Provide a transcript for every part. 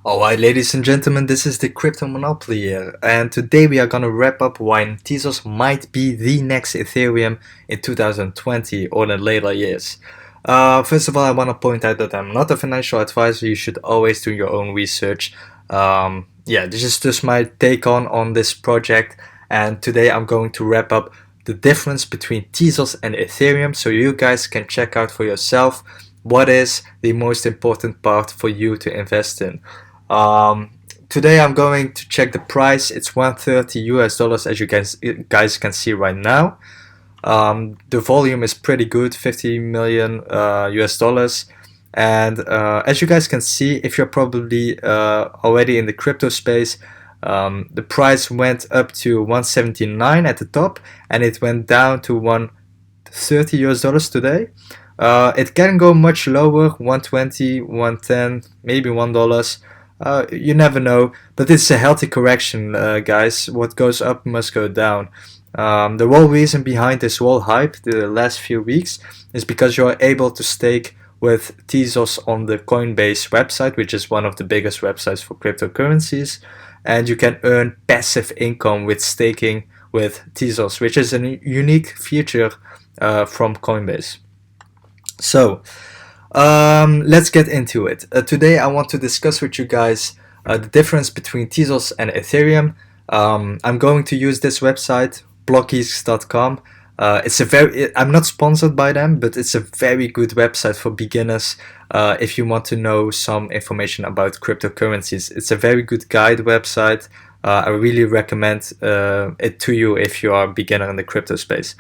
Alright, ladies and gentlemen, this is the Crypto Monopoly here, and today we are gonna wrap up why Tezos might be the next Ethereum in 2020 or in later years. First of all, I want to point out that I'm not a financial advisor. You should always do your own research. Yeah, this is just my take on this project, and today I'm going to wrap up the difference between Tezos and Ethereum, so you guys can check out for yourself what is the most important part for you to invest in. Today I'm going to check the price. It's 130 US dollars, as you guys can see right now. The volume is pretty good, 50 million US dollars. And as you guys can see, if you're probably already in the crypto space, the price went up to 179 at the top, and it went down to 130 US dollars today. It can go much lower, 120, 110, maybe $1. You never know, but it's a healthy correction, guys. What goes up must go down. The whole reason behind this whole hype the last few weeks is because you are able to stake with Tezos on the Coinbase website, which is one of the biggest websites for cryptocurrencies, and you can earn passive income with staking with Tezos, which is a unique feature from Coinbase. So, let's get into it. Today I want to discuss with you guys the difference between Tezos and Ethereum. I'm going to use this website, blockies.com. I'm not sponsored by them, but it's a very good website for beginners if you want to know some information about cryptocurrencies. It's a very good guide website. I really recommend it to you if you are a beginner in the crypto space.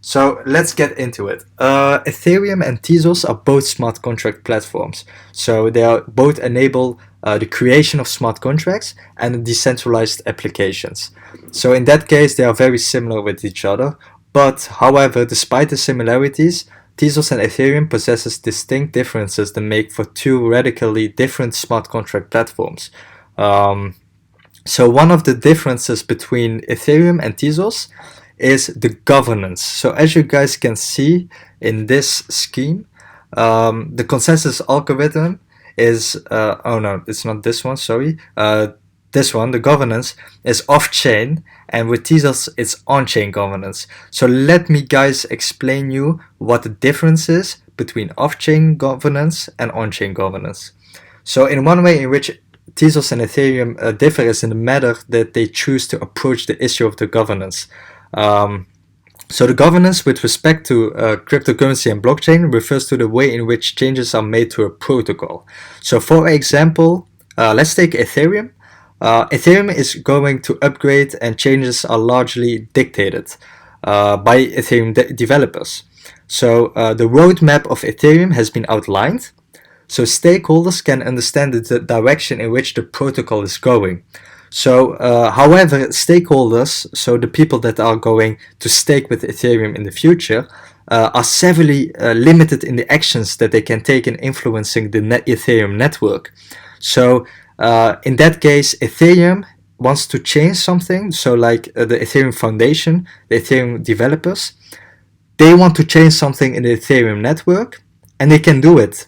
So let's get into it. Ethereum and Tezos are both smart contract platforms. So they are both enable the creation of smart contracts and decentralized applications. So in that case, they are very similar with each other. But however, despite the similarities, Tezos and Ethereum possesses distinct differences that make for two radically different smart contract platforms. So one of the differences between Ethereum and Tezos is the governance. So as you guys can see in this scheme, the consensus algorithm is, oh no, it's not this one, sorry. This one, the governance, is off-chain, and with Tezos, it's on-chain governance. So let me guys explain you what the difference is between off-chain governance and on-chain governance. So in one way in which Tezos and Ethereum differ is in the matter that they choose to approach the issue of the governance. So the governance with respect to cryptocurrency and blockchain refers to the way in which changes are made to a protocol. So for example, let's take Ethereum. Ethereum is going to upgrade, and changes are largely dictated by Ethereum developers. So the roadmap of Ethereum has been outlined, so stakeholders can understand the direction in which the protocol is going. So, however, stakeholders, so the people that are going to stake with Ethereum in the future, are severely limited in the actions that they can take in influencing the Ethereum network. So, in that case, Ethereum wants to change something. So, like the Ethereum Foundation, the Ethereum developers, they want to change something in the Ethereum network, and they can do it.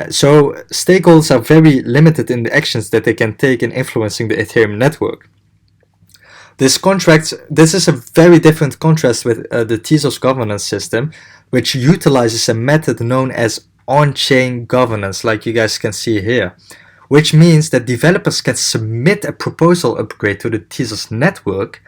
So stakeholders are very limited in the actions that they can take in influencing the Ethereum network. This is a very different contrast with the Tezos governance system, which utilizes a method known as on-chain governance, like you guys can see here, which means that developers can submit a proposal upgrade to the Tezos network,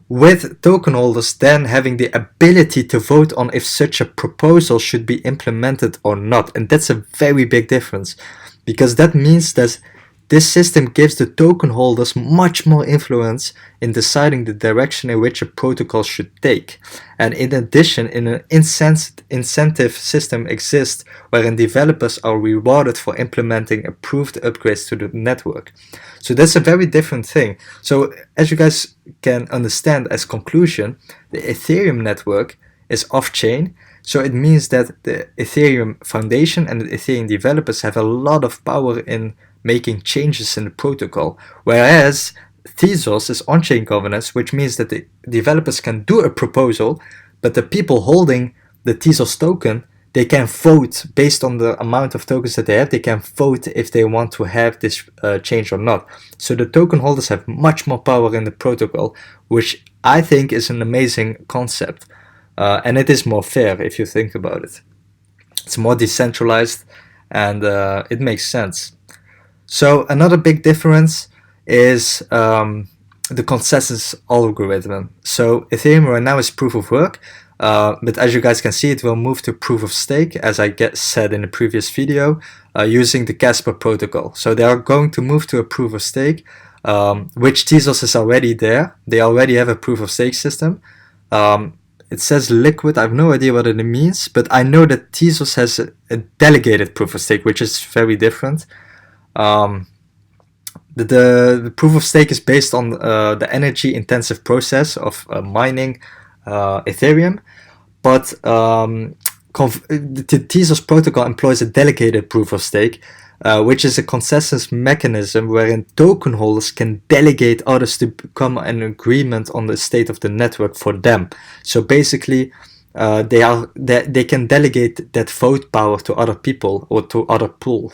with token holders then having the ability to vote on if such a proposal should be implemented or not. And that's a very big difference, because that means that this system gives the token holders much more influence in deciding the direction in which a protocol should take. And in addition, an incentive system exists wherein developers are rewarded for implementing approved upgrades to the network. So that's a very different thing. So as you guys can understand as conclusion, the Ethereum network is off-chain. So it means that the Ethereum Foundation and the Ethereum developers have a lot of power in making changes in the protocol, whereas Tezos is on-chain governance, which means that the developers can do a proposal, but the people holding the Tezos token, they can vote based on the amount of tokens that they have. They can vote if they want to have this change or not. So the token holders have much more power in the protocol, which I think is an amazing concept. And it is more fair if you think about it. It's more decentralized, and it makes sense. So another big difference is the consensus algorithm. So Ethereum right now is proof of work, but as you guys can see, it will move to proof of stake, as I said in the previous video, using the Casper protocol. So they are going to move to a proof of stake, which Tezos is already there. They already have a proof of stake system. It says liquid. I have no idea what it means, but I know that Tezos has a delegated proof of stake, which is very different. The proof of stake is based on the energy intensive process of mining Ethereum, but the Tezos protocol employs a delegated proof of stake, which is a consensus mechanism wherein token holders can delegate others to become an agreement on the state of the network for them. So basically, they can delegate that vote power to other people or to other pool.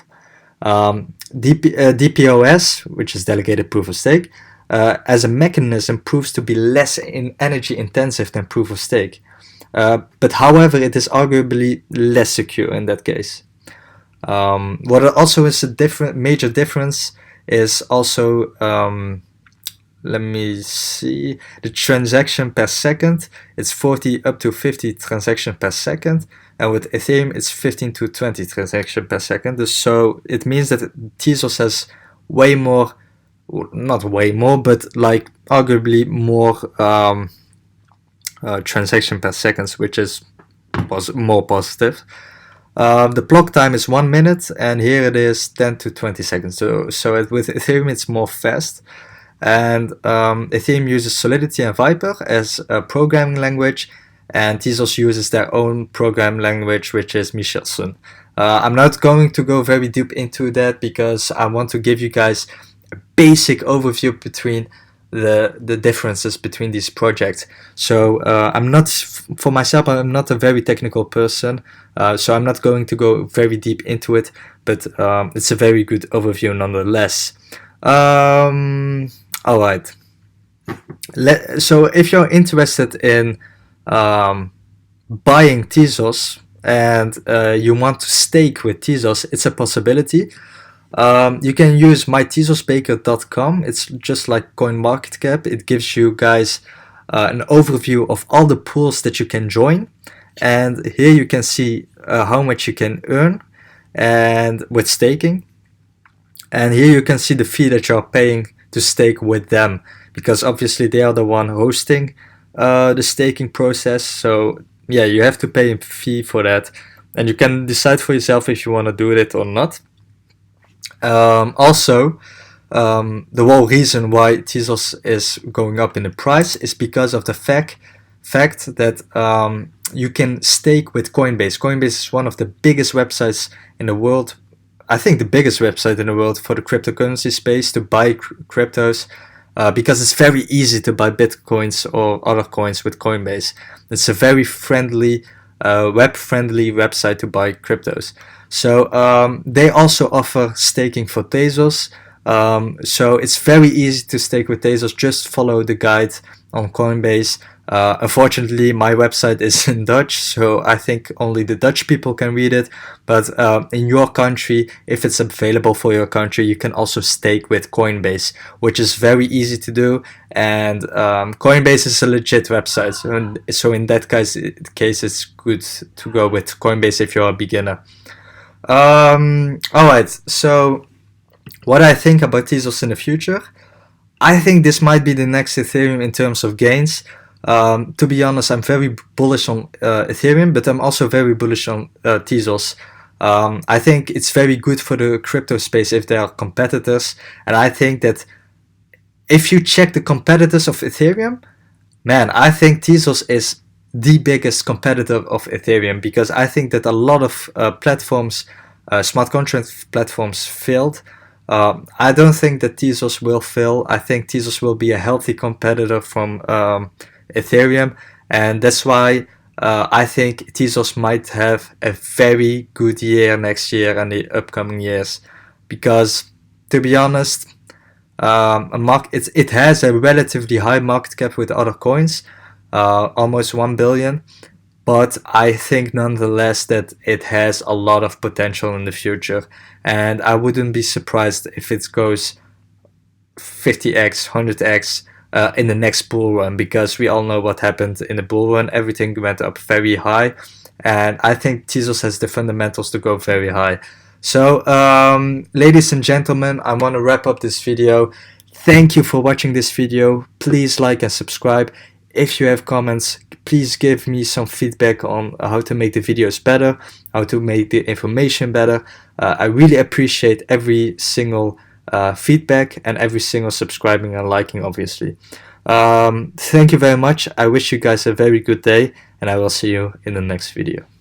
DPoS, which is delegated proof of stake, as a mechanism proves to be less energy intensive than proof of stake. But however, it is arguably less secure in that case. What also is a major difference is also, let me see, the transaction per second. It's 40 up to 50 transactions per second, and with Ethereum it's 15 to 20 transactions per second. So it means that Tezos has way more, not way more, but like arguably more transaction per second, which is more positive. The block time is 1 minute, and here it is 10 to 20 seconds. So with Ethereum it's more fast. And Ethereum uses Solidity and Viper as a programming language, and Tezos uses their own programming language, which is Michelson. I'm not going to go very deep into that because I want to give you guys a basic overview between the differences between these projects. So I'm not a very technical person, so I'm not going to go very deep into it, but it's a very good overview nonetheless. Alright, so if you're interested in buying Tezos and you want to stake with Tezos, it's a possibility. You can use mytezosbaker.com. It's just like CoinMarketCap. It gives you guys an overview of all the pools that you can join, and here you can see how much you can earn and with staking, and here you can see the fee that you're paying to stake with them, because obviously they are the one hosting the staking process. So yeah, you have to pay a fee for that, and you can decide for yourself if you want to do it or not. Also, the whole reason why Tezos is going up in the price is because of the fact that you can stake with Coinbase. Coinbase is one of the biggest websites in the world. I think the biggest website in the world for the cryptocurrency space to buy cryptos, because it's very easy to buy Bitcoins or other coins with Coinbase. It's a very friendly, web-friendly website to buy cryptos. So they also offer staking for Tezos. So it's very easy to stake with Tezos. Just follow the guide on Coinbase. Unfortunately, my website is in Dutch, so I think only the Dutch people can read it. But in your country, if it's available for your country, you can also stake with Coinbase, which is very easy to do. And Coinbase is a legit website, so in that case, it's good to go with Coinbase if you're a beginner. Alright, so what I think about Tezos in the future, I think this might be the next Ethereum in terms of gains. To be honest, I'm very bullish on Ethereum, but I'm also very bullish on Tezos. I think it's very good for the crypto space if there are competitors, and I think that if you check the competitors of Ethereum, man, I think Tezos is the biggest competitor of Ethereum, because I think that a lot of platforms, smart contract platforms, failed. I don't think that Tezos will fail. I think Tezos will be a healthy competitor from Ethereum, and that's why I think Tezos might have a very good year next year and the upcoming years, because to be honest, it has a relatively high market cap with other coins, almost 1 billion. But I think nonetheless that it has a lot of potential in the future, and I wouldn't be surprised if it goes 50x, 100x in the next bull run, because we all know what happened in the bull run. Everything went up very high, and I think Tezos has the fundamentals to go very high. So, ladies and gentlemen, I want to wrap up this video. Thank you for watching this video. Please like and subscribe. If you have comments, please give me some feedback on how to make the videos better, how to make the information better. I really appreciate every single feedback and every single subscribing and liking, obviously. Thank you very much. I wish you guys a very good day, and I will see you in the next video.